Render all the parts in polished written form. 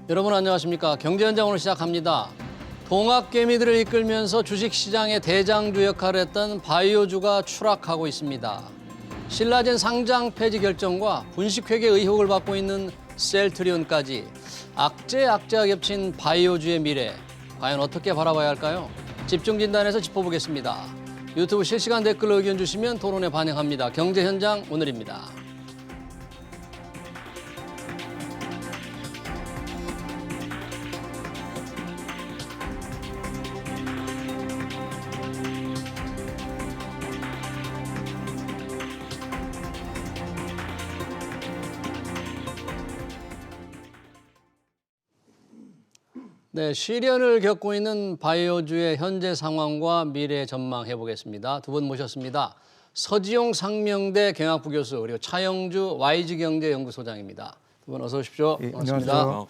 여러분 안녕하십니까? 경제현장 오늘 시작합니다. 동학개미들을 이끌면서 주식시장의 대장주 역할을 했던 바이오주가 추락하고 있습니다. 신라젠 상장 폐지 결정과 분식회계 의혹을 받고 있는 셀트리온까지 악재가 겹친 바이오주의 미래, 과연 어떻게 바라봐야 할까요? 집중진단에서 짚어보겠습니다. 유튜브 실시간 댓글로 의견 주시면 토론에 반영합니다. 경제현장 오늘입니다. 네, 시련을 겪고 있는 바이오주의 현재 상황과 미래 전망해 보겠습니다. 두 분 모셨습니다. 서지용 상명대 경학부 교수 그리고 차영주 YG경제연구소장입니다. 두 분 어서 오십시오. 예, 반갑습니다. 안녕하세요.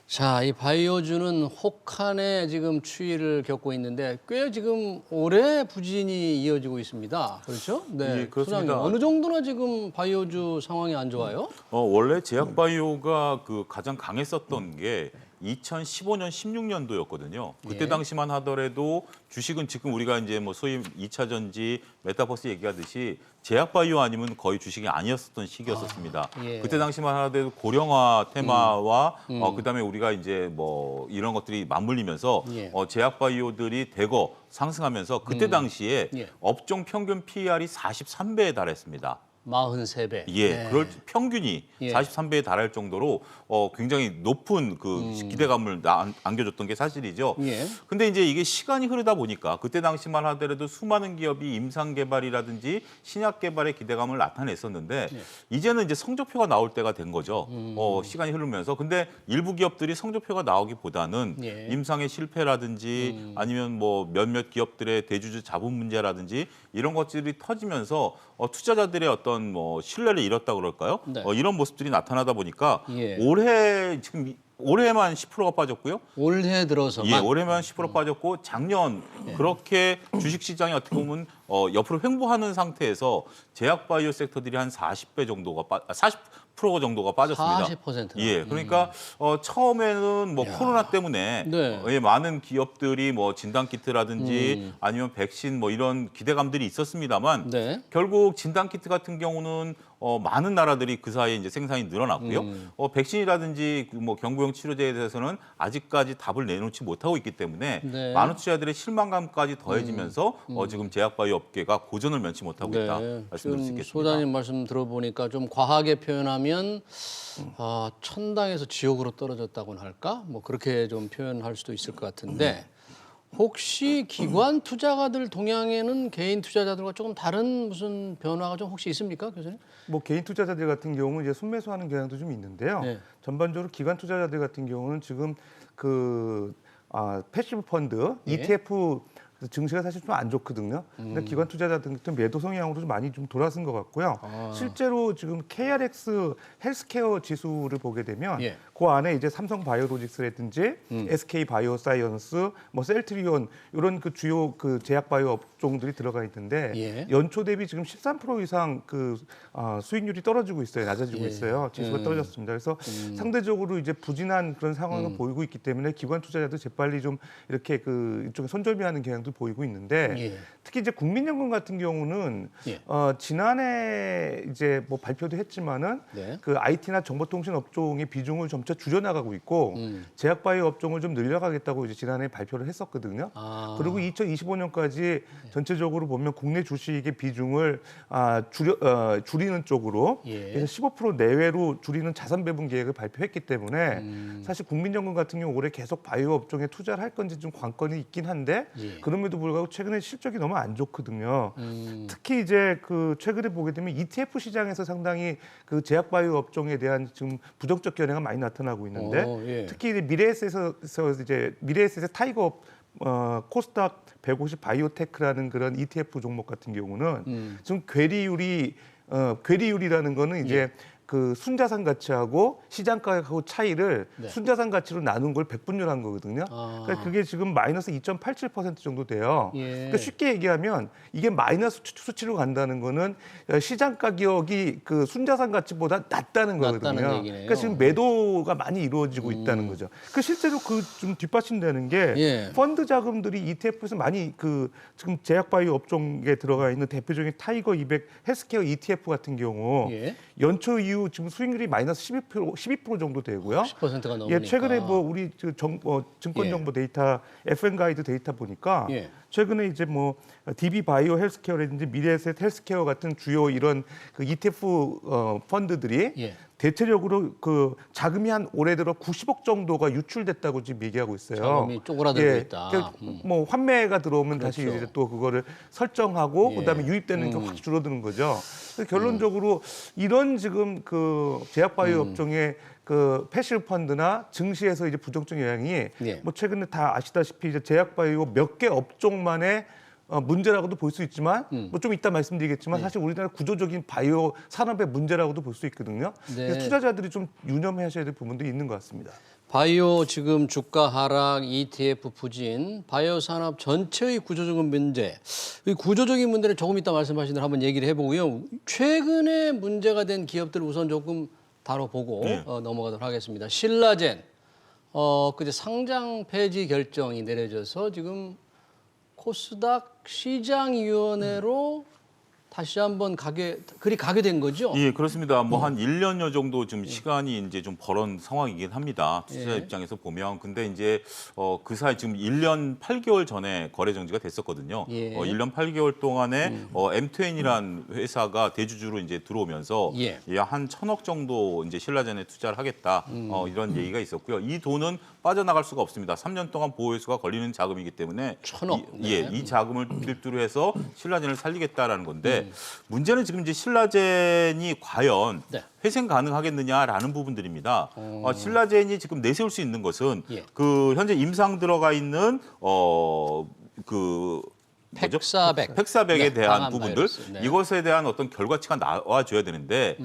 자, 이 바이오주는 혹한의 지금 추이를 겪고 있는데 꽤 지금 오래 부진이 이어지고 있습니다. 그렇죠? 네, 예, 그렇습니다. 소장님, 어느 정도나 지금 바이오주 상황이 안 좋아요? 원래 제약바이오가 가장 강했었던 게 2015년, 16년도였거든요. 그때 예. 당시만 하더라도 주식은 지금 우리가 이제 뭐 소위 2차 전지, 메타버스 얘기하듯이 제약바이오 아니면 거의 주식이 아니었었던 시기였었습니다. 예. 그때 당시만 하더라도 고령화 테마와 그다음에 우리가 이제 뭐 이런 것들이 맞물리면서 예. 제약바이오들이 대거 상승하면서 그때 당시에 예. 업종 평균 PER이 43배에 달했습니다. 43배. 예, 네. 그럴 평균이 예. 43배에 달할 정도로 굉장히 높은 기대감을 안겨줬던 게 사실이죠. 예. 근데 이제 이게 시간이 흐르다 보니까 그때 당시만 하더라도 수많은 기업이 임상 개발이라든지 신약 개발에 기대감을 나타냈었는데 이제는 이제 성적표가 나올 때가 된 거죠. 시간이 흐르면서. 근데 일부 기업들이 성적표가 나오기보다는 예. 임상의 실패라든지 아니면 뭐 몇몇 기업들의 대주주 자본 문제라든지 이런 것들이 터지면서 투자자들의 어떤 뭐 신뢰를 잃었다 그럴까요? 네. 이런 모습들이 나타나다 보니까 예. 올해만 10%가 빠졌고요. 올해 들어서만 예, 올해만 10% 빠졌고 작년 그렇게 주식 시장이 어떻게 보면 옆으로 횡보하는 상태에서 제약바이오 섹터들이 한 40배 정도가 40% 정도가 빠졌습니다. 40%. 예, 그러니까 처음에는 뭐 코로나 때문에 네. 많은 기업들이 뭐 진단키트라든지 아니면 백신 뭐 이런 기대감들이 있었습니다만 네. 결국 진단키트 같은 경우는 많은 나라들이 그 사이에 이제 생산이 늘어났고요. 백신이라든지 뭐 경구용 치료제에 대해서는 아직까지 답을 내놓지 못하고 있기 때문에 네. 많은 투자자들의 실망감까지 더해지면서 지금 제약바이오 업계가 고전을 면치 못하고 있다 말씀드릴 수 지금 있겠습니다. 소장님 말씀 들어보니까 좀 과하게 표현하면 천당에서 지옥으로 떨어졌다고는 할까? 뭐 그렇게 좀 표현할 수도 있을 것 같은데 혹시 기관 투자가들 동향에는 개인 투자자들과 조금 다른 무슨 변화가 좀 혹시 있습니까, 교수님? 뭐 개인 투자자들 같은 경우는 이제 순매수하는 경향도 좀 있는데요. 네. 전반적으로 기관 투자자들 같은 경우는 지금 패시브 펀드, 예. ETF 증시가 사실 좀 안 좋거든요. 근데 기관 투자자들 같은 매도 성향으로 좀 많이 좀 돌아선 것 같고요. 실제로 지금 KRX 헬스케어 지수를 보게 되면 예. 그 안에 이제 삼성 바이오로직스라든지 SK 바이오사이언스, 뭐 셀트리온 이런 그 주요 그 제약 바이오 업종들이 들어가 있는데 예. 연초 대비 지금 13% 이상 수익률이 떨어지고 있어요. 낮아지고 예. 있어요. 지수가 떨어졌습니다. 그래서 상대적으로 이제 부진한 그런 상황을 보이고 있기 때문에 기관 투자자들 재빨리 좀 이렇게 이쪽에 손절매하는 경향도 보이고 있는데 예. 특히 이제 국민연금 같은 경우는 예. 지난해 이제 뭐 발표도 했지만은 네. 그 IT나 정보통신 업종의 비중을 점차 줄여나가고 있고 제약바이오 업종을 좀 늘려가겠다고 이제 지난해 발표를 했었거든요. 그리고 2025년까지 전체적으로 보면 국내 주식의 비중을 줄이는 쪽으로 예. 그래서 15% 내외로 줄이는 자산 배분 계획을 발표했기 때문에 사실 국민연금 같은 경우 올해 계속 바이오 업종에 투자를 할 건지 좀 관건이 있긴 한데 예. 그럼에도 불구하고 최근에 실적이 너무 안 좋거든요. 특히 이제 최근에 보게 되면 ETF 시장에서 상당히 그 제약바이오 업종에 대한 지금 부정적 견해가 많이 나타나고 있는데 예. 특히 이제 미래에셋의 타이거 코스닥 150 바이오테크라는 그런 ETF 종목 같은 경우는 지금 괴리율이라는 거는 이제 그 순자산 가치하고 시장 가격하고 차이를 네. 순자산 가치로 나눈 걸 백분율한 거거든요. 그러니까 그게 지금 마이너스 2.87% 정도 돼요. 예. 그러니까 쉽게 얘기하면 이게 마이너스 수치로 간다는 거는 시장 가격이 그 순자산 가치보다 낮다는 거거든요. 얘기네요. 그러니까 지금 매도가 많이 이루어지고 있다는 거죠. 그 실제로 그 좀 뒷받침되는 게 예. 펀드 자금들이 ETF에서 많이 그 지금 제약바이오 업종에 들어가 있는 대표적인 타이거 200 헬스케어 ETF 같은 경우 예. 연초 이후 지금 수익률이 마이너스 12% 정도 되고요. 10%가 넘으니까. 예, 최근에 뭐 우리 증권 정보 데이터 FN 가이드 데이터 보니까 예. 최근에 이제 뭐 DB 바이오 헬스케어라든지 미래에셋 헬스케어 같은 주요 이런 그 ETF 펀드들이 예. 대체적으로 그 자금이 한 올해 들어 90억 정도가 유출됐다고 지금 얘기하고 있어요. 자금이 쪼그라들고 있다. 그러니까 뭐 환매가 들어오면 다시 그렇죠. 이제 또 그거를 설정하고 예. 그다음에 유입되는 게 확 줄어드는 거죠. 그래서 결론적으로 이런 지금 그 제약바이오 업종의 그 패시브 펀드나 증시에서 이제 부정적 영향이 예. 뭐 최근에 다 아시다시피 이제 제약바이오 몇 개 업종만의 문제라고도 볼 수 있지만 뭐 좀 이따 말씀드리겠지만 사실 우리나라 구조적인 바이오 산업의 문제라고도 볼 수 있거든요. 네. 그래서 투자자들이 좀 유념하셔야 될 부분도 있는 것 같습니다. 바이오 지금 주가 하락, ETF 부진, 바이오 산업 전체의 구조적인 문제. 이 구조적인 문제를 조금 이따 말씀하신 대로 한번 얘기를 해보고요. 최근에 문제가 된 기업들 우선 조금 다뤄보고 네. 넘어가도록 하겠습니다. 신라젠, 그제 상장 폐지 결정이 내려져서 지금 코스닥 시장위원회로 다시 한번 가게 된 거죠? 예, 그렇습니다. 뭐 한 1년여 정도 좀 시간이 이제 좀 벌은 상황이긴 합니다. 투자자 예. 입장에서 보면. 근데 이제 그 사이 지금 1년 8개월 전에 거래 정지가 됐었거든요. 예. 1년 8개월 동안에 M2N이라는 회사가 대주주로 이제 들어오면서 예. 한 1,000억 정도 이제 신라젠에 투자를 하겠다. 이런 얘기가 있었고요. 이 돈은 빠져나갈 수가 없습니다. 3년 동안 보호회수가 걸리는 자금이기 때문에 1,000억. 이 자금을 필두로 해서 신라젠을 살리겠다라는 건데 문제는 지금 이제 신라젠이 과연 네. 회생 가능하겠느냐라는 부분들입니다. 신라젠이 지금 내세울 수 있는 것은 예. 그 현재 임상 들어가 있는 그 뭐죠? 팩사백에 네, 대한 강한 부분들 바이러스. 네. 이것에 대한 어떤 결과치가 나와줘야 되는데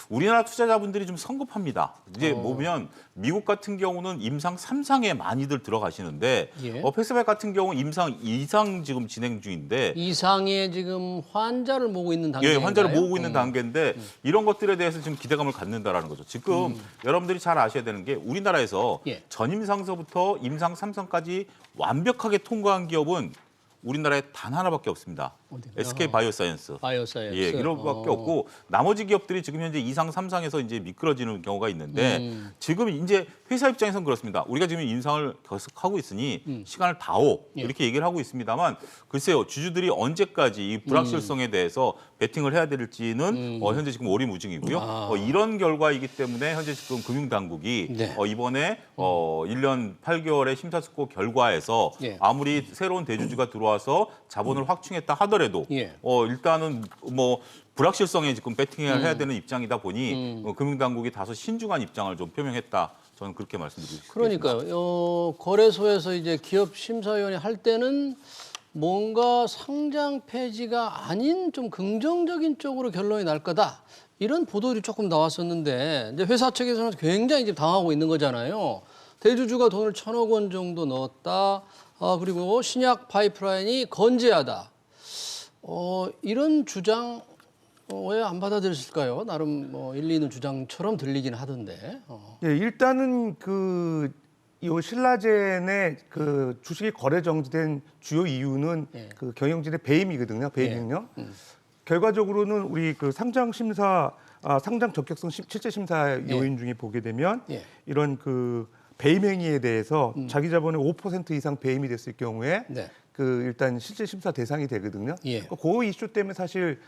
우리나라 투자자분들이 좀 성급합니다. 이제 보면 미국 같은 경우는 임상 3상에 많이들 들어가시는데 예. 팩사백 같은 경우는 임상 2상 지금 진행 중인데 이상의 지금 환자를 모으고 있는 단계인가요? 예, 환자를 모으고 있는 단계인데 이런 것들에 대해서 지금 기대감을 갖는다라는 거죠. 지금 여러분들이 잘 아셔야 되는 게 우리나라에서 예. 전임상서부터 임상 3상까지 완벽하게 통과한 기업은 우리나라에 단 하나밖에 없습니다. 어디요? SK 바이오사이언스. 바이오사이언스. 예, 이런 것밖에 없고 나머지 기업들이 지금 현재 2상, 3상에서 이제 미끄러지는 경우가 있는데 지금 이제 회사 입장에서는 그렇습니다. 우리가 지금 인상을 계속하고 있으니 시간을 다오 이렇게 얘기를 하고 있습니다만 글쎄요 주주들이 언제까지 이 불확실성에 대해서 베팅을 해야 될지는 현재 지금 오리무중이고요. 이런 결과이기 때문에 현재 지금 금융당국이 네. 이번에 1년 8개월의 심사숙고 결과에서 예. 아무리 새로운 대주주가 들어와서 자본을 확충했다 하더라도 예. 일단은 뭐 불확실성에 지금 배팅을 해야 되는 입장이다 보니 금융당국이 다소 신중한 입장을 좀 표명했다. 저는 그렇게 말씀드리고 싶습니다. 그러니까요. 거래소에서 이제 기업 심사위원회 할 때는 뭔가 상장 폐지가 아닌 좀 긍정적인 쪽으로 결론이 날 거다. 이런 보도들이 조금 나왔었는데 이제 회사 측에서는 굉장히 지금 당하고 있는 거잖아요. 대주주가 돈을 1,000억 원 정도 넣었다. 그리고 신약 파이프라인이 건재하다. 이런 주장 왜 안 받아들였을까요? 나름 뭐 일리 있는 주장처럼 들리긴 하던데. 예, 일단은 이 신라젠의 그 주식이 거래 정지된 주요 이유는 예. 그 경영진의 배임이거든요. 배임력. 결과적으로는 우리 그 상장 심사, 상장 적격성 실제 심사 요인 중에 보게 되면 예. 이런 그 배임 행위에 대해서 자기 자본의 5% 이상 배임이 됐을 경우에 네. 그 일단 실제 심사 대상이 되거든요. 예. 그 이슈 때문에 사실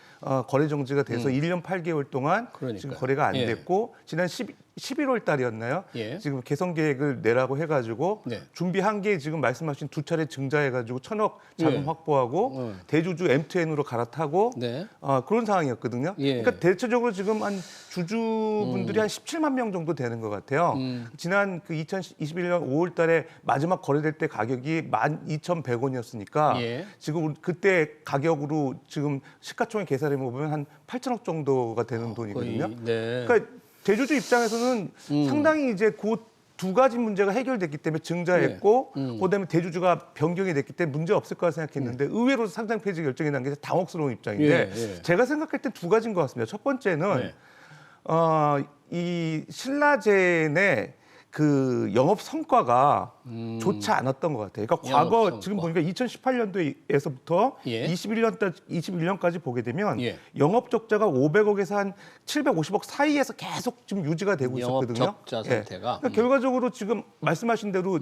거래 정지가 돼서 1년 8개월 동안 그러니까요. 지금 거래가 안 예. 됐고 지난 11월 달이었나요? 예. 지금 개선 계획을 내라고 해가지고 네. 준비한 게 지금 말씀하신 2차례 증자해가지고 1,000억 자금 예. 확보하고 대주주 M2N으로 갈아타고 네. 그런 상황이었거든요. 예. 그러니까 대체적으로 지금 한 주주분들이 한 17만 명 정도 되는 것 같아요. 지난 그 2021년 5월달에 마지막 거래될 때 가격이 12,100원이었으니까 예. 지금 그때 가격으로 지금 시가총액 계산해 보면 한 8천억 정도가 되는 돈이거든요. 거의, 네. 그러니까 대주주 입장에서는 상당히 이제 그 두 가지 문제가 해결됐기 때문에 증자했고 그다음에 대주주가 변경이 됐기 때문에 문제 없을 거라 생각했는데 의외로 상장 폐지 결정이 난 게 당혹스러운 입장인데 제가 생각할 때 두 가지인 것 같습니다. 첫 번째는 이 신라젠의 그 영업 성과가 좋지 않았던 것 같아요. 그러니까 과거 성과. 지금 보니까 2018년도에서부터 예. 21년까지 보게 되면 예. 영업 적자가 500억에서 한 750억 사이에서 계속 지금 유지가 되고 있었거든요. 영업 적자 상태가. 그러니까 결과적으로 지금 말씀하신 대로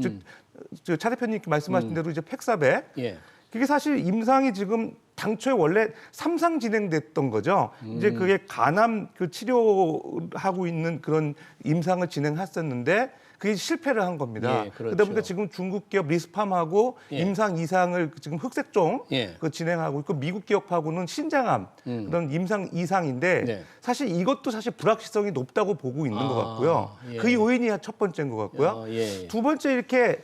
차 대표님께 말씀하신 대로 이제 팩사백 예. 그게 사실 임상이 지금 당초에 원래 3상 진행됐던 거죠. 이제 그게 간암 그 치료하고 있는 그런 임상을 진행했었는데 그게 실패를 한 겁니다. 예, 그렇죠. 그러다 보니까 지금 중국 기업 리스팜하고 예. 임상 2상을 지금 흑색종 예. 그 진행하고 있고 미국 기업하고는 신장암 그런 임상 2상인데 네. 사실 이것도 사실 불확실성이 높다고 보고 있는 것 같고요. 예. 그 요인이 첫 번째인 것 같고요. 예. 두 번째 이렇게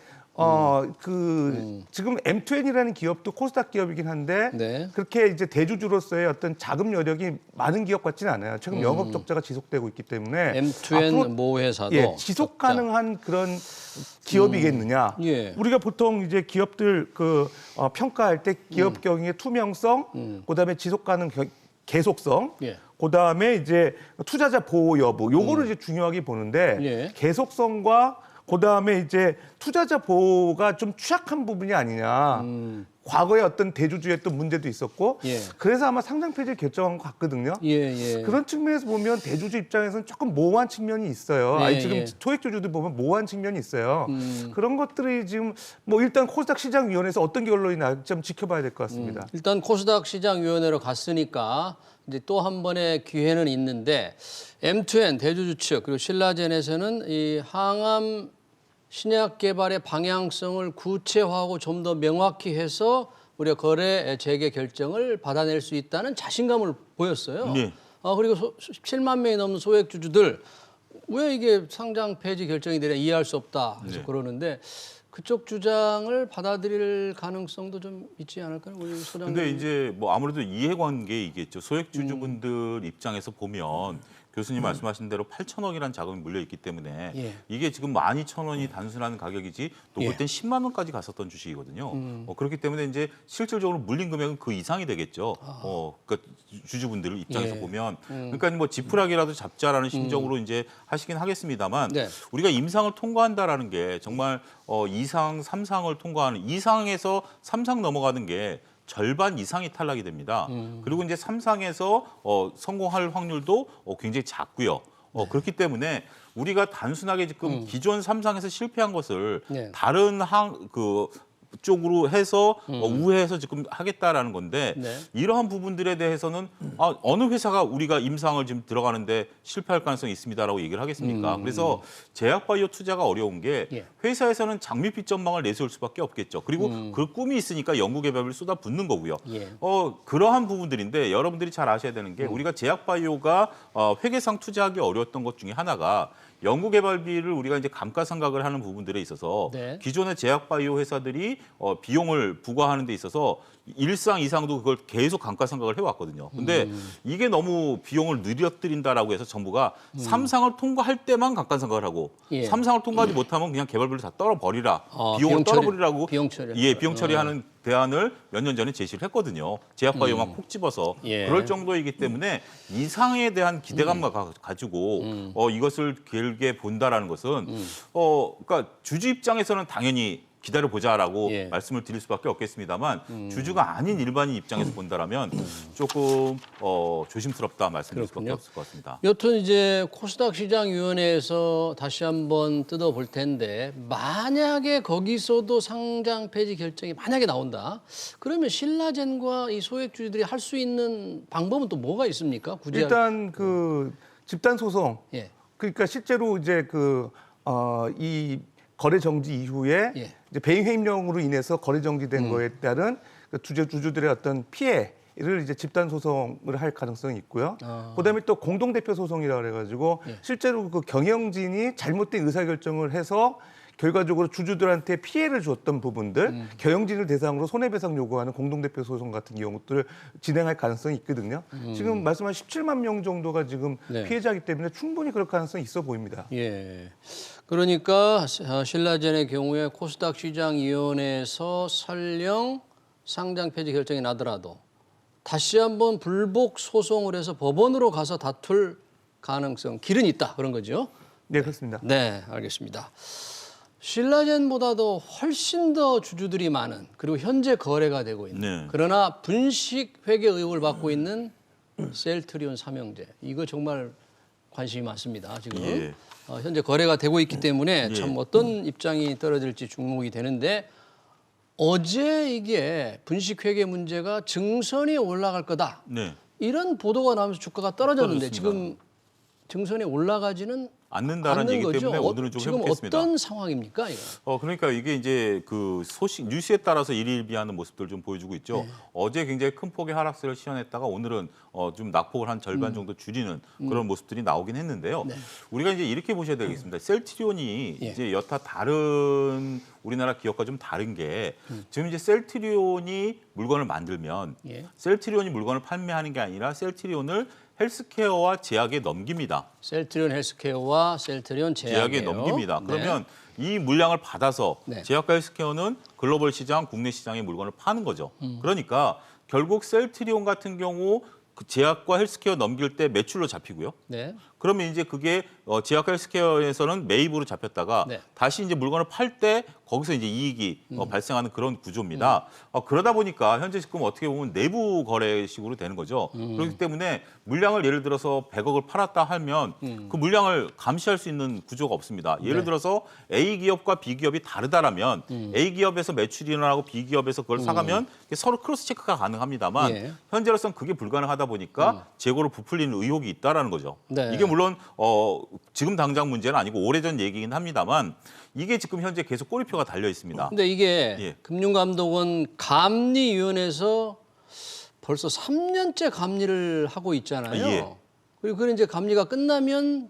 지금 M2N이라는 기업도 코스닥 기업이긴 한데 네. 그렇게 이제 대주주로서의 어떤 자금 여력이 많은 기업 같지는 않아요. 최근 영업 적자가 지속되고 있기 때문에 M2N 앞으로 모 회사도 지속 적자. 가능한 그런 기업이겠느냐. 예. 우리가 보통 이제 기업들 평가할 때 기업 경영의 투명성, 그다음에 지속 가능 계속성, 예. 그다음에 이제 투자자 보호 여부 요거를 이제 중요하게 보는데 예. 계속성과 그다음에 이제 투자자 보호가 좀 취약한 부분이 아니냐. 과거에 어떤 대주주의 또 문제도 있었고 예. 그래서 아마 상장 폐지를 결정한 것 같거든요. 예. 그런 측면에서 보면 대주주 입장에서는 조금 모호한 측면이 있어요. 예, 지금 예. 소액주주들 보면 모호한 측면이 있어요. 그런 것들이 지금 뭐 일단 코스닥 시장위원회에서 어떤 결론이 날지 좀 지켜봐야 될 것 같습니다. 일단 코스닥 시장위원회로 갔으니까 이제 또 한 번의 기회는 있는데 M2N 대주주 측 그리고 신라젠에서는 이 항암 신약 개발의 방향성을 구체화하고 좀 더 명확히 해서 우리가 거래 재개 결정을 받아낼 수 있다는 자신감을 보였어요. 네. 그리고 7만 명이 넘는 소액주주들 왜 이게 상장 폐지 결정이 되냐 이해할 수 없다 해서 네. 그러는데 그쪽 주장을 받아들일 가능성도 좀 있지 않을까요, 우리 소장님? 근데 이제 뭐 아무래도 이해관계이겠죠. 소액주주분들 입장에서 보면 교수님 말씀하신 대로 8천억이라는 자금이 물려 있기 때문에 예. 이게 지금 12,000원이 단순한 가격이지 높을 예. 땐 10만 원까지 갔었던 주식이거든요. 그렇기 때문에 이제 실질적으로 물린 금액은 그 이상이 되겠죠. 그러니까 주주분들 입장에서 예. 보면 그러니까 뭐 지푸라기라도 잡자라는 심정으로 이제 하시긴 하겠습니다만 네. 우리가 임상을 통과한다라는 게 정말 2상, 3상을 통과하는 2상에서 3상 넘어가는 게 절반 이상이 탈락이 됩니다. 그리고 이제 3상에서 성공할 확률도 굉장히 작고요. 그렇기 때문에 우리가 단순하게 지금 기존 3상에서 실패한 것을 네. 다른 쪽으로 해서 우회해서 지금 하겠다라는 건데 네. 이러한 부분들에 대해서는 어느 회사가 우리가 임상을 지금 들어가는데 실패할 가능성이 있습니다라고 얘기를 하겠습니까? 그래서 제약바이오 투자가 어려운 게 예. 회사에서는 장밋빛 전망을 내세울 수밖에 없겠죠. 그리고 그 꿈이 있으니까 연구개발을 쏟아붓는 거고요. 예. 그러한 부분들인데 여러분들이 잘 아셔야 되는 게 우리가 제약바이오가 회계상 투자하기 어려웠던 것 중에 하나가 연구개발비를 우리가 이제 감가상각을 하는 부분들에 있어서 네. 기존의 제약바이오 회사들이 비용을 부과하는 데 있어서 1상, 2상도 그걸 계속 감가상각을 해왔거든요. 근데 이게 너무 비용을 느려뜨린다라고 해서 정부가 3상을 통과할 때만 감가상각을 하고 예. 3상을 통과하지 못하면 그냥 개발비를 다 떨어버리라. 비용을 비용 처리, 떨어버리라고 비용 처리. 비용 처리하는 대안을 몇 년 전에 제시를 했거든요. 제약바이오만 콕 집어서 예. 그럴 정도이기 때문에 이상에 대한 기대감을 가지고 이것을 길게 본다라는 것은 그러니까 주주 입장에서는 당연히 기다려보자라고 예. 말씀을 드릴 수밖에 없겠습니다만 주주가 아닌 일반인 입장에서 본다라면 조금 조심스럽다 말씀드릴 수밖에 그렇군요. 없을 것 같습니다. 여튼 이제 코스닥 시장위원회에서 다시 한번 뜯어볼 텐데 만약에 거기서도 상장 폐지 결정이 만약에 나온다. 그러면 신라젠과 이 소액주주들이 할 수 있는 방법은 또 뭐가 있습니까? 굳이 일단 그 집단 소송 예. 그러니까 실제로 이제 이 거래 정지 이후에 예. 이제 배임행령으로 인해서 거래 정지된 거에 따른 그 주주들의 어떤 피해를 이제 집단 소송을 할 가능성이 있고요. 그다음에 또 공동 대표 소송이라 그래가지고 실제로 그 경영진이 잘못된 의사결정을 해서 결과적으로 주주들한테 피해를 줬던 부분들, 경영진을 대상으로 손해배상 요구하는 공동대표 소송 같은 경우들을 진행할 가능성이 있거든요. 지금 말씀하신 17만 명 정도가 지금 네. 피해자이기 때문에 충분히 그럴 가능성이 있어 보입니다. 예. 그러니까 신라젠의 경우에 코스닥 시장위원회에서 설령 상장 폐지 결정이 나더라도 다시 한번 불복 소송을 해서 법원으로 가서 다툴 가능성, 길은 있다 그런 거죠. 네, 그렇습니다. 네, 알겠습니다. 신라젠보다도 훨씬 더 주주들이 많은 그리고 현재 거래가 되고 있는 네. 그러나 분식 회계 의혹을 받고 있는 셀트리온 삼형제 이거 정말 관심이 많습니다. 지금 예. 현재 거래가 되고 있기 때문에 예. 참 어떤 입장이 떨어질지 주목이 되는데 어제 이게 분식 회계 문제가 증선이 올라갈 거다 네. 이런 보도가 나오면서 주가가 떨어졌는데 떨어졌습니다. 지금 증선이 올라가지는 않는다라는 않는 얘기 거죠. 때문에 오늘은 좀 지금 회복했습니다. 어떤 상황입니까? 이거? 그러니까 이게 이제 그 소식 뉴스에 따라서 일희일비하는 모습들을 좀 보여주고 있죠. 네. 어제 굉장히 큰 폭의 하락세를 시현했다가 오늘은 좀 낙폭을 한 절반 정도 줄이는 그런 모습들이 나오긴 했는데요. 네. 우리가 이제 이렇게 보셔야 되겠습니다. 셀트리온이 예. 이제 여타 다른 우리나라 기업과 좀 다른 게 지금 이제 셀트리온이 물건을 만들면 예. 셀트리온이 물건을 판매하는 게 아니라 셀트리온을 헬스케어와 제약에 넘깁니다. 셀트리온 헬스케어와 셀트리온 제약에 제약이에요. 넘깁니다. 네. 그러면 이 물량을 받아서 네. 제약과 헬스케어는 글로벌 시장, 국내 시장의 물건을 파는 거죠. 그러니까 결국 셀트리온 같은 경우 그 제약과 헬스케어 넘길 때 매출로 잡히고요. 네. 그러면 이제 그게 제약과 헬스케어에서는 매입으로 잡혔다가 네. 다시 이제 물건을 팔 때 거기서 이제 이익이 발생하는 그런 구조입니다. 그러다 보니까 현재 지금 어떻게 보면 내부 거래식으로 되는 거죠. 그렇기 때문에 물량을 예를 들어서 100억을 팔았다 하면 그 물량을 감시할 수 있는 구조가 없습니다. 예를 네. 들어서 A 기업과 B 기업이 다르다라면 A 기업에서 매출이 일어나고 B 기업에서 그걸 사가면 서로 크로스 체크가 가능합니다만 예. 현재로서는 그게 불가능하다 보니까 재고로 부풀리는 의혹이 있다라는 거죠. 네. 이게 물론 지금 당장 문제는 아니고 오래전 얘기긴 합니다만 이게 지금 현재 계속 꼬리표가 달려 있습니다. 근데 이게 예. 금융감독원 감리위원회에서 벌써 3년째 감리를 하고 있잖아요. 예. 그리고 그런 이제 감리가 끝나면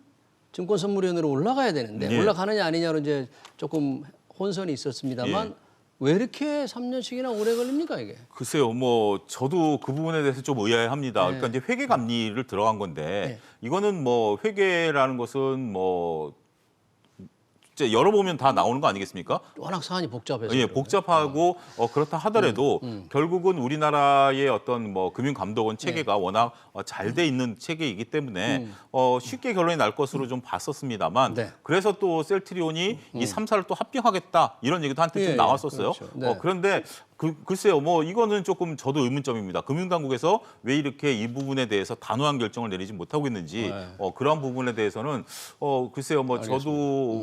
증권선물위원회로 올라가야 되는데 예. 올라가느냐 아니냐로 이제 조금 혼선이 있었습니다만 예. 왜 이렇게 3년씩이나 오래 걸립니까 이게? 글쎄요, 뭐 저도 그 부분에 대해서 좀 의아해합니다. 네. 그러니까 이제 회계 감리를 들어간 건데 이거는 뭐 회계라는 것은 뭐 진짜 열어보면 다 나오는 거 아니겠습니까? 워낙 사안이 복잡해서. 예, 그래요. 복잡하고 그렇다 하더라도 결국은 우리나라의 어떤 뭐 금융감독원 체계가 워낙 잘 돼 있는 체계이기 때문에 쉽게 결론이 날 것으로 좀 봤었습니다만 네. 그래서 또 셀트리온이 이 3사를 또 합병하겠다 이런 얘기도 한때쯤 예, 나왔었어요. 그렇죠. 네. 그런데 글쎄요, 뭐 이거는 조금 저도 의문점입니다. 금융당국에서 왜 이렇게 이 부분에 대해서 단호한 결정을 내리지 못하고 있는지 네. 그러한 부분에 대해서는 글쎄요, 뭐 저도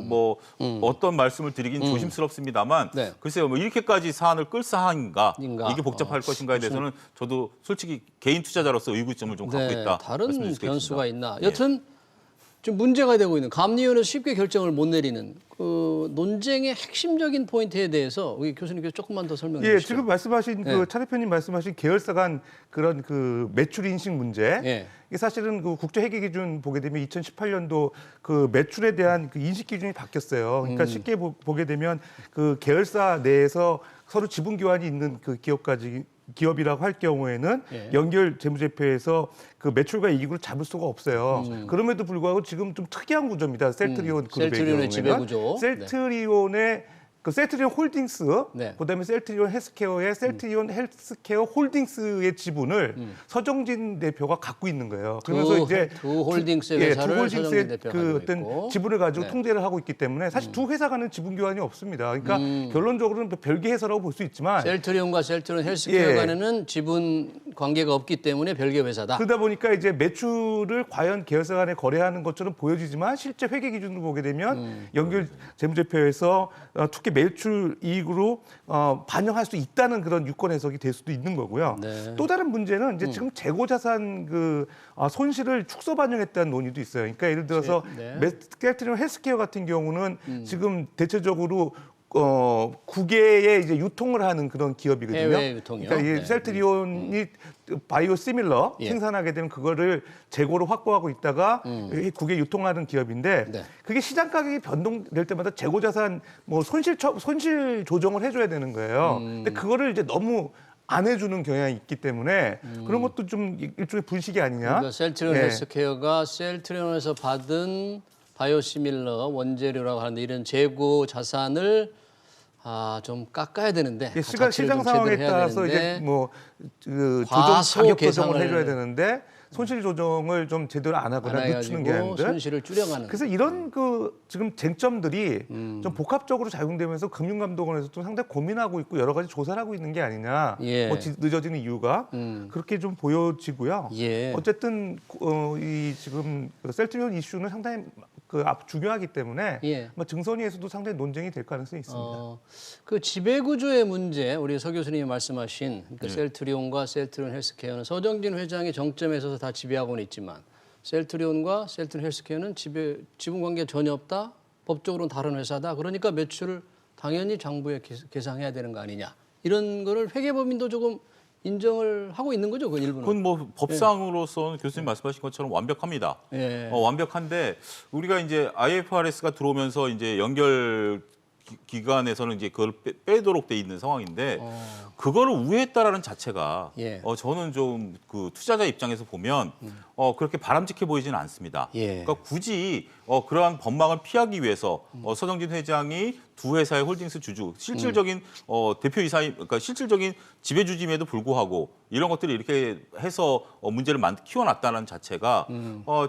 뭐 어떤 말씀을 드리긴 조심스럽습니다만 네. 글쎄요, 뭐 이렇게까지 사안을 끌 사안인가 인가. 이게 복잡할 것인가에 대해서는 저도 솔직히 개인 투자자로서 의구점을 좀 갖고 있다. 네, 다른 말씀드릴 수 변수가 있겠습니다. 있나? 여튼 좀 문제가 되고 있는 감리위원회에서 쉽게 결정을 못 내리는 그 논쟁의 핵심적인 포인트에 대해서 우리 교수님께서 조금만 더 설명해 예, 주시죠. 지금 말씀하신 네. 그 차 대표님 말씀하신 계열사 간 그런 그 매출 인식 문제. 예. 이게 사실은 그 국제 회계 기준 보게 되면 2018년도 그 매출에 대한 그 인식 기준이 바뀌었어요. 그러니까 쉽게 보게 되면 그 계열사 내에서 서로 지분 교환이 있는 그 기업이라고 할 경우에는 예. 연결 재무제표에서 그 매출과 이익을 잡을 수가 없어요. 그럼에도 불구하고 지금 좀 특이한 구조입니다. 셀트리온 그룹의 셀트리온의 경우에는 지배구조. 셀트리온의 그 셀트리온 홀딩스, 네. 그다음에 셀트리온 헬스케어의 셀트리온 헬스케어 홀딩스의 지분을 서정진 대표가 갖고 있는 거예요. 그러면서 이제 두 홀딩스의 두 회사를 홀딩스의 서정진 대표가 그 가지고 어떤 있고. 지분을 가지고 네. 통제를 하고 있기 때문에 사실 두 회사 간은 지분 교환이 없습니다. 그러니까 결론적으로는 별개 회사라고 볼 수 있지만 셀트리온과 셀트리온 헬스케어 예. 간에는 지분 관계가 없기 때문에 별개 회사다. 그러다 보니까 이제 매출을 과연 계열사 간에 거래하는 것처럼 보여지지만 실제 회계 기준으로 보게 되면 연결 재무제표에서 특히 매출 이익으로 반영할 수 있다는 그런 유권 해석이 될 수도 있는 거고요. 네. 또 다른 문제는 이제 지금 재고 자산 그 손실을 축소 반영했다는 논의도 있어요. 그러니까 예를 들어서 네. 셀트리온 헬스케어 같은 경우는 지금 대체적으로 국외에 이제 유통을 하는 그런 기업이거든요. 해외 유통이요? 그러니까 이 네. 셀트리온이 바이오시밀러 예. 생산하게 되면 그거를 재고로 확보하고 있다가 국외 유통하는 기업인데 네. 그게 시장 가격이 변동될 때마다 재고 자산 뭐 손실 조정을 해줘야 되는 거예요. 근데 그거를 이제 너무 안 해주는 경향이 있기 때문에 그런 것도 좀 일종의 분식이 아니냐. 그러니까 셀트리온 예. 헬스케어가 셀트리온에서 받은 바이오시밀러 원재료라고 하는데 이런 재고 자산을 좀 깎아야 되는데 예, 자체를 시장 좀 상황에 제대로 해야 따라서 되는데 이제 뭐 과소 가격 조정을 계상을 해줘야 되는데 손실 조정을 좀 제대로 안 하거나 안 늦추는 게 해가지고 아닌데 손실을 줄여가는. 그래서 이런 그 지금 쟁점들이 좀 복합적으로 작용되면서 금융감독원에서도 상당히 고민하고 있고 여러 가지 조사를 하고 있는 게 아니냐. 예. 뭐 늦어지는 이유가 그렇게 좀 보여지고요. 예. 어쨌든 이 지금 그 셀트리온 이슈는 상당히 중요하기 때문에 예. 뭐 증선위에서도 상당히 논쟁이 될 가능성이 있습니다. 그 지배 구조의 문제, 우리 서 교수님이 말씀하신 그러니까 셀트리온과 셀트리온 헬스케어는 서정진 회장의 정점에 서서 다 지배하고는 있지만 셀트리온과 셀트리온 헬스케어는 지분 관계 전혀 없다. 법적으로는 다른 회사다. 그러니까 매출을 당연히 장부에 계상해야 되는 거 아니냐. 이런 거를 회계법인도 조금 인정을 하고 있는 거죠, 그 일부는. 그건 뭐 법상으로서는 교수님 말씀하신 것처럼 완벽합니다. 예. 완벽한데 우리가 이제 IFRS가 들어오면서 이제 연결 기관에서는 이제 그걸 빼도록 돼 있는 상황인데 그거를 우회했다라는 자체가 예. 저는 좀 그 투자자 입장에서 보면 그렇게 바람직해 보이지는 않습니다. 예. 그러니까 굳이 그러한 법망을 피하기 위해서 서정진 회장이 두 회사의 홀딩스 주주 실질적인 대표이사임 그러니까 실질적인 지배주임에도 불구하고 이런 것들이 이렇게 해서 문제를 키워놨다는 자체가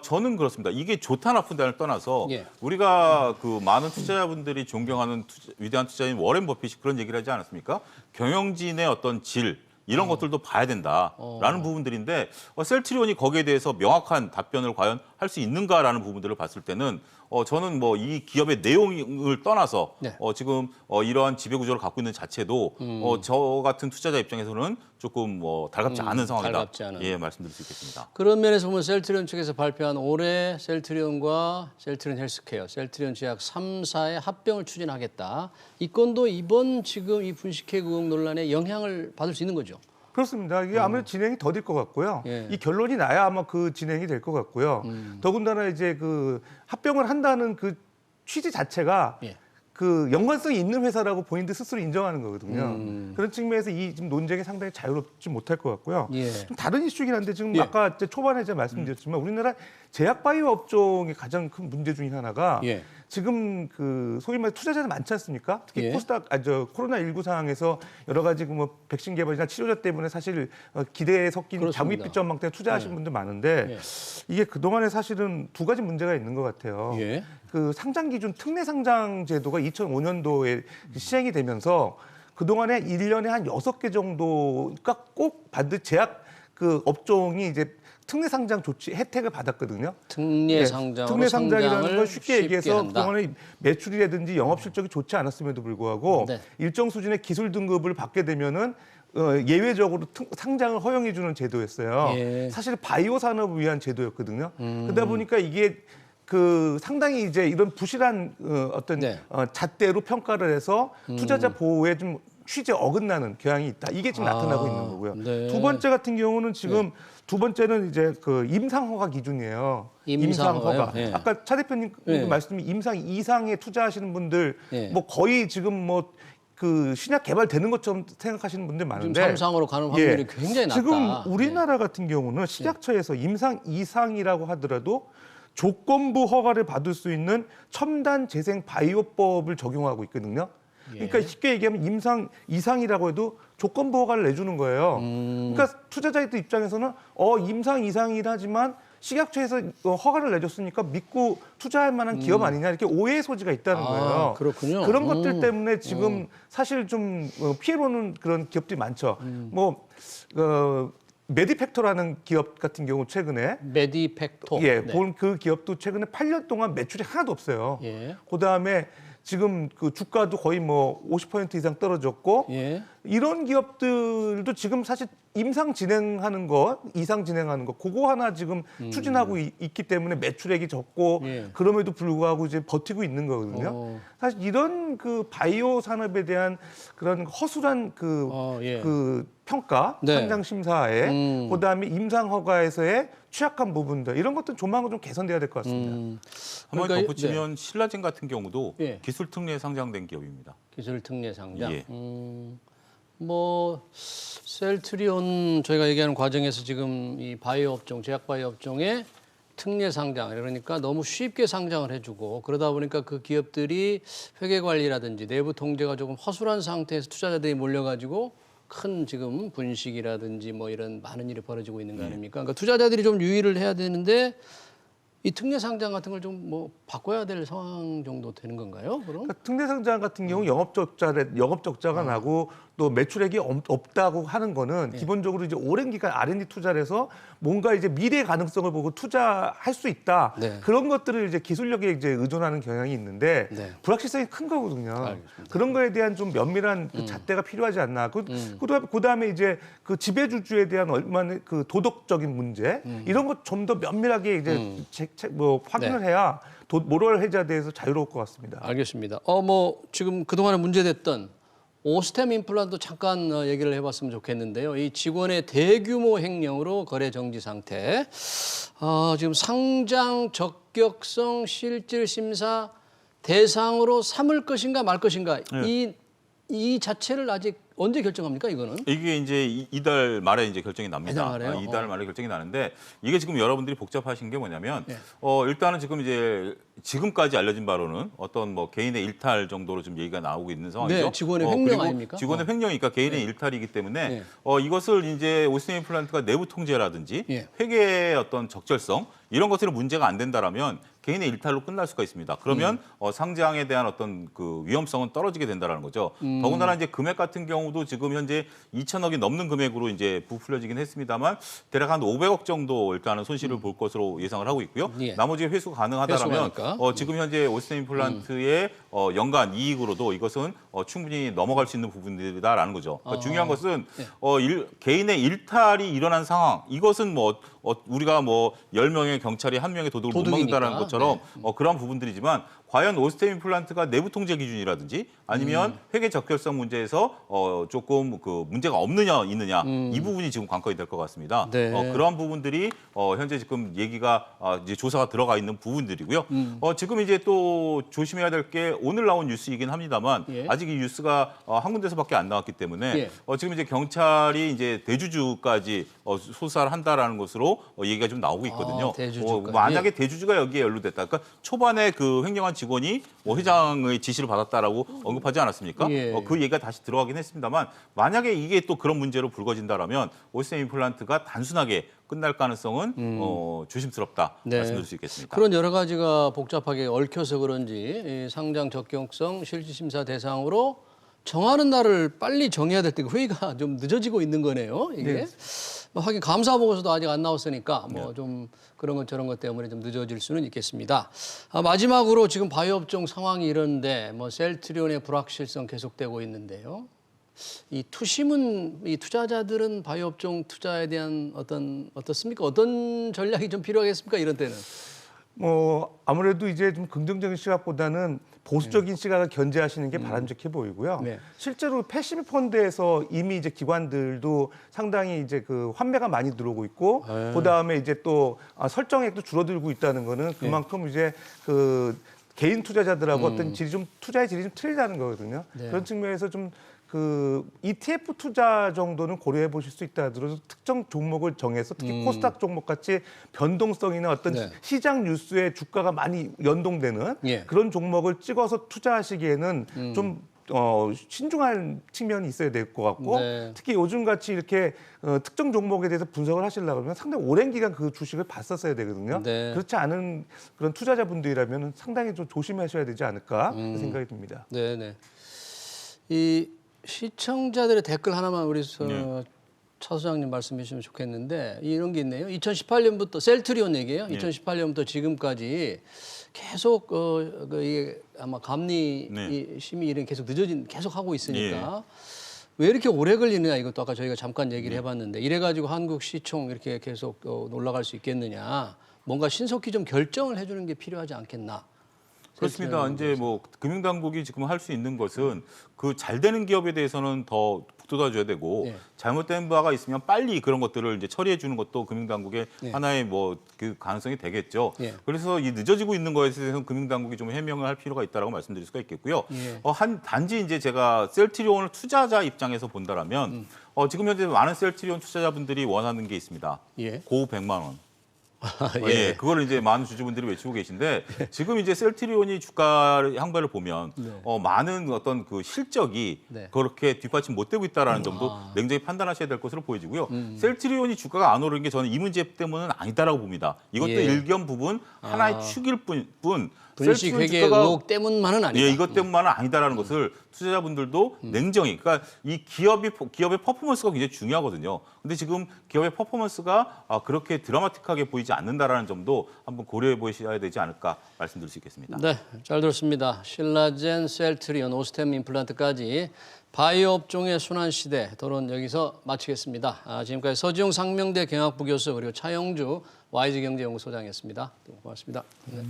저는 그렇습니다. 이게 좋다 나쁘다를 떠나서 예. 우리가 그 많은 투자자분들이 존경하는 위대한 투자인 워렌 버핏이 그런 얘기를 하지 않았습니까? 경영진의 어떤 질 이런 것들도 봐야 된다라는 부분들인데 셀트리온이 거기에 대해서 명확한 답변을 과연 할 수 있는가라는 부분들을 봤을 때는 저는 뭐 이 기업의 내용을 떠나서 네. 지금 이러한 지배 구조를 갖고 있는 자체도 저 같은 투자자 입장에서는 조금 달갑지 않은 상황이다. 달갑지 않은. 예, 말씀드릴 수 있겠습니다. 그런 면에서 보면 셀트리온 측에서 발표한 올해 셀트리온과 셀트리온 헬스케어, 셀트리온 제약 3사의 합병을 추진하겠다. 이 건도 이번 지금 이 분식회 의혹 논란에 영향을 받을 수 있는 거죠. 그렇습니다. 이게 아무래도 진행이 더딜 것 같고요. 예. 이 결론이 나야 아마 그 진행이 될 것 같고요. 더군다나 이제 그 합병을 한다는 그 취지 자체가 예. 그 연관성이 있는 회사라고 본인들 스스로 인정하는 거거든요. 그런 측면에서 이 지금 논쟁이 상당히 자유롭지 못할 것 같고요. 예. 좀 다른 이슈긴 한데 지금 예. 아까 이제 초반에 제가 말씀드렸지만 우리나라 제약 바이오 업종의 가장 큰 문제 중에 하나가 예. 지금 그 소위 말해 투자자는 많지 않습니까? 특히 예. 코로나19 상황에서 여러 가지 뭐 백신 개발이나 치료제 때문에 사실 기대에 섞인 그렇습니다. 장밋빛 전망 때문에 투자하시는 분들 많은데 예. 이게 그동안에 사실은 두 가지 문제가 있는 것 같아요. 예. 그 상장 기준 특례 상장 제도가 2005년도에 시행이 되면서 그동안에 1년에 한 6개 정도가 꼭 반드시 제약 그 업종이 이제 특례 상장 조치 혜택을 받았거든요. 특례 상장으로 특례 상장이라는 성장을 걸 쉽게 얘기해서 한다. 그동안에 매출이라든지 영업 실적이 좋지 않았음에도 불구하고 네. 일정 수준의 기술 등급을 받게 되면은 예외적으로 상장을 허용해 주는 제도였어요. 예. 사실 바이오 산업을 위한 제도였거든요. 그러다 보니까 이게 그 상당히 이제 이런 부실한 어떤 네. 잣대로 평가를 해서 투자자 보호에 좀 취지에 어긋나는 경향이 있다. 이게 지금 나타나고 있는 거고요. 네. 두 번째 같은 경우는 지금 두 번째는 이제 그 임상허가 기준이에요. 임상허가요? 예. 아까 차 대표님 예. 말씀이 임상 이상에 투자하시는 분들 예. 뭐 거의 지금 뭐 그 신약 개발되는 것처럼 생각하시는 분들 지금 많은데 3상으로 가는 확률이 굉장히 낮다. 지금 우리나라 같은 경우는 식약처에서 임상 이상이라고 하더라도 조건부 허가를 받을 수 있는 첨단 재생 바이오법을 적용하고 있거든요. 그러니까 쉽게 얘기하면 임상 이상이라고 해도 조건부 허가를 내주는 거예요. 그러니까 투자자들 입장에서는 임상 이상이긴 하지만 식약처에서 허가를 내줬으니까 믿고 투자할 만한 기업 아니냐 이렇게 오해의 소지가 있다는 거예요. 그렇군요. 그런 것들 때문에 지금 사실 좀 피해보는 그런 기업들이 많죠. 메디팩토라는 기업 같은 경우 최근에 메디팩토. 본 그 기업도 최근에 8년 동안 매출이 하나도 없어요. 예. 그다음에 지금 그 주가도 거의 뭐 50% 이상 떨어졌고 예. 이런 기업들도 지금 사실 임상 진행하는 거, 이상 진행하는 거, 그거 하나 지금 추진하고 있기 때문에 매출액이 적고 예. 그럼에도 불구하고 이제 버티고 있는 거거든요. 사실 이런 그 바이오 산업에 대한 그런 허술한 예. 그 평가, 네. 상장 심사에 그다음에 임상 허가에서의 취약한 부분들 이런 것들은 조만간 좀 개선돼야 될 것 같습니다. 한번 그러니까 덧붙이면 신라젠 같은 경우도 예. 기술 특례에 상장된 기업입니다. 기술 특례 상장. 예. 뭐 셀트리온 저희가 얘기하는 과정에서 지금 이 바이오 업종, 제약 바이오 업종의 특례 상장 그러니까 너무 쉽게 상장을 해주고 그러다 보니까 그 기업들이 회계 관리라든지 내부 통제가 조금 허술한 상태에서 투자자들이 몰려가지고 큰 지금 분식이라든지 뭐 이런 많은 일이 벌어지고 있는 거 아닙니까? 그러니까 투자자들이 좀 유의를 해야 되는데 이 특례 상장 같은 걸 좀 뭐 바꿔야 될 상황 정도 되는 건가요? 그럼? 그러니까 특례 상장 같은 경우 영업 적자가 나고 또 매출액이 없다고 하는 거는 기본적으로 이제 오랜 기간 R&D 투자를 해서 뭔가 이제 미래 가능성을 보고 투자할 수 있다. 네. 그런 것들을 이제 기술력에 이제 의존하는 경향이 있는데 네. 불확실성이 큰 거거든요. 알겠습니다. 그런 거에 대한 좀 면밀한 그 잣대가 필요하지 않나. 그다음에 이제 그 지배주주에 대한 얼마나 그 도덕적인 문제 이런 것 좀 더 면밀하게 이제 확인을 해야 모럴 해자에 대해서 자유로울 것 같습니다. 알겠습니다. 뭐 지금 그동안에 문제됐던 오스템 임플란트 잠깐 얘기를 해봤으면 좋겠는데요. 이 직원의 대규모 횡령으로 거래 정지 상태. 지금 상장 적격성 실질 심사 대상으로 삼을 것인가 말 것인가 이 자체를 아직 언제 결정합니까 이거는? 이게 이제 이달 말에 이제 결정이 납니다. 이달 말에요? 이달 말에 결정이 나는데 이게 지금 여러분들이 복잡하신 게 뭐냐면 예. 일단은 지금 이제 지금까지 알려진 바로는 어떤 뭐 개인의 일탈 정도로 좀 얘기가 나오고 있는 상황이죠. 네, 직원의 횡령 그리고 아닙니까? 직원의 횡령이니까 개인의 일탈이기 때문에 네. 이것을 이제 오스템 임플란트가 내부 통제라든지 예. 회계의 어떤 적절성 이런 것들은 문제가 안 된다라면 개인의 일탈로 끝날 수가 있습니다. 그러면 상장에 대한 어떤 그 위험성은 떨어지게 된다라는 거죠. 더군다나 이제 금액 같은 경우도 지금 현재 2천억이 넘는 금액으로 이제 부풀려지긴 했습니다만 대략 한 500억 정도 일단은 손실을 볼 것으로 예상을 하고 있고요. 예. 나머지 회수가 가능하다라면 지금 현재 오스템 임플란트의 연간 이익으로도 이것은 충분히 넘어갈 수 있는 부분들이다라는 거죠. 그러니까 중요한 것은 개인의 일탈이 일어난 상황 이것은 뭐 우리가 뭐 10명의 경찰이 1명의 도둑을 못 막는다는 것처럼 그런 부분들이지만 과연 오스템 임플란트가 내부 통제 기준이라든지 아니면 회계 적결성 문제에서 조금 그 문제가 없느냐 있느냐 이 부분이 지금 관건이 될 것 같습니다. 네. 그런 부분들이 현재 지금 얘기가 이제 조사가 들어가 있는 부분들이고요. 지금 이제 또 조심해야 될 게 오늘 나온 뉴스이긴 합니다만 예. 아직 이 뉴스가 한 군데서밖에 안 나왔기 때문에 예. 지금 이제 경찰이 이제 대주주까지 수사를 한다라는 것으로 얘기가 좀 나오고 있거든요. 대주주까지. 만약에 대주주가 여기에 연루됐다. 그러니까 초반에 그 횡령한 직원이 뭐 회장의 지시를 받았다라고 언급하지 않았습니까? 예. 그 얘기가 다시 들어가긴 했습니다만 만약에 이게 또 그런 문제로 불거진다라면 오스템 임플란트가 단순하게 끝날 가능성은 조심스럽다 네. 말씀드릴 수 있겠습니다. 그런 여러 가지가 복잡하게 얽혀서 그런지 이 상장 적격성 실질심사 대상으로 정하는 날을 빨리 정해야 될 때 회의가 좀 늦어지고 있는 거네요. 이게 네. 하긴 감사 보고서도 아직 안 나왔으니까 뭐 좀 그런 것 저런 것 때문에 좀 늦어질 수는 있겠습니다. 마지막으로 지금 바이오 업종 상황이 이런데 뭐 셀트리온의 불확실성 계속되고 있는데요. 이 투심은 이 투자자들은 바이오 업종 투자에 대한 어떻습니까? 어떤 전략이 좀 필요하겠습니까? 이런 때는. 뭐 아무래도 이제 좀 긍정적인 시각보다는 보수적인 시각을 견제하시는 게 바람직해 보이고요. 네. 실제로 패시브 펀드에서 이미 이제 기관들도 상당히 이제 그 환매가 많이 들어오고 있고, 그 다음에 이제 또 설정액도 줄어들고 있다는 거는 그만큼 이제 그 개인 투자자들하고 어떤 투자의 질이 좀 틀리다는 거거든요. 네. 그런 측면에서 좀 그 ETF 투자 정도는 고려해 보실 수 있다 하더라도 특정 종목을 정해서 특히 코스닥 종목 같이 변동성이나 어떤 네. 시장 뉴스에 주가가 많이 연동되는 예. 그런 종목을 찍어서 투자하시기에는 좀 신중한 측면이 있어야 될 것 같고 네. 특히 요즘 같이 이렇게 특정 종목에 대해서 분석을 하시려고 하면 상당히 오랜 기간 그 주식을 봤었어야 되거든요. 네. 그렇지 않은 그런 투자자분들이라면 상당히 좀 조심하셔야 되지 않을까 그런 생각이 듭니다. 네네. 이 시청자들의 댓글 하나만 우리 차 소장님 말씀해 주시면 좋겠는데 이런 게 있네요. 2018년부터 셀트리온 얘기예요. 2018년부터 지금까지 계속 이게 아마 감리 심의 일은 계속 하고 있으니까 왜 이렇게 오래 걸리느냐 이것도 아까 저희가 잠깐 얘기를 해봤는데 이래가지고 한국 시총 이렇게 계속 올라갈 수 있겠느냐 뭔가 신속히 좀 결정을 해주는 게 필요하지 않겠나. 그렇습니다. 이제 뭐 금융당국이 지금 할 수 있는 것은 그 잘 되는 기업에 대해서는 더 북돋아줘야 되고 잘못된 바가 있으면 빨리 그런 것들을 이제 처리해 주는 것도 금융당국의 하나의 뭐 그 가능성이 되겠죠. 그래서 이 늦어지고 있는 거에 대해서는 금융당국이 좀 해명을 할 필요가 있다라고 말씀드릴 수가 있겠고요. 단지 이제 제가 셀트리온을 투자자 입장에서 본다라면 지금 현재 많은 셀트리온 투자자분들이 원하는 게 있습니다. 고 100만 원. 그거를 이제 많은 주주분들이 외치고 계신데 지금 이제 셀트리온이 주가 향배를 보면 많은 어떤 그 실적이 그렇게 뒷받침 못 되고 있다라는 점도 냉정히 판단하셔야 될 것으로 보여지고요. 셀트리온이 주가가 안 오르는 게 저는 이 문제 때문은 아니다라고 봅니다. 이것도 일견 부분 하나의 축일 뿐. 분식 회계 의혹 때문만은 아니다. 이것 때문만은 아니다라는 것을 투자자분들도 냉정히, 그러니까 이 기업의 퍼포먼스가 굉장히 중요하거든요. 근데 지금 기업의 퍼포먼스가 그렇게 드라마틱하게 보이지 않는다라는 점도 한번 고려해 보셔야 되지 않을까 말씀드릴 수 있겠습니다. 네, 잘 들었습니다. 신라젠, 셀트리온, 오스템 임플란트까지 바이오 업종의 순환 시대 토론 여기서 마치겠습니다. 지금까지 서지용 상명대 경학부 교수 그리고 차영주 YG경제연구소장이었습니다. 고맙습니다. 네.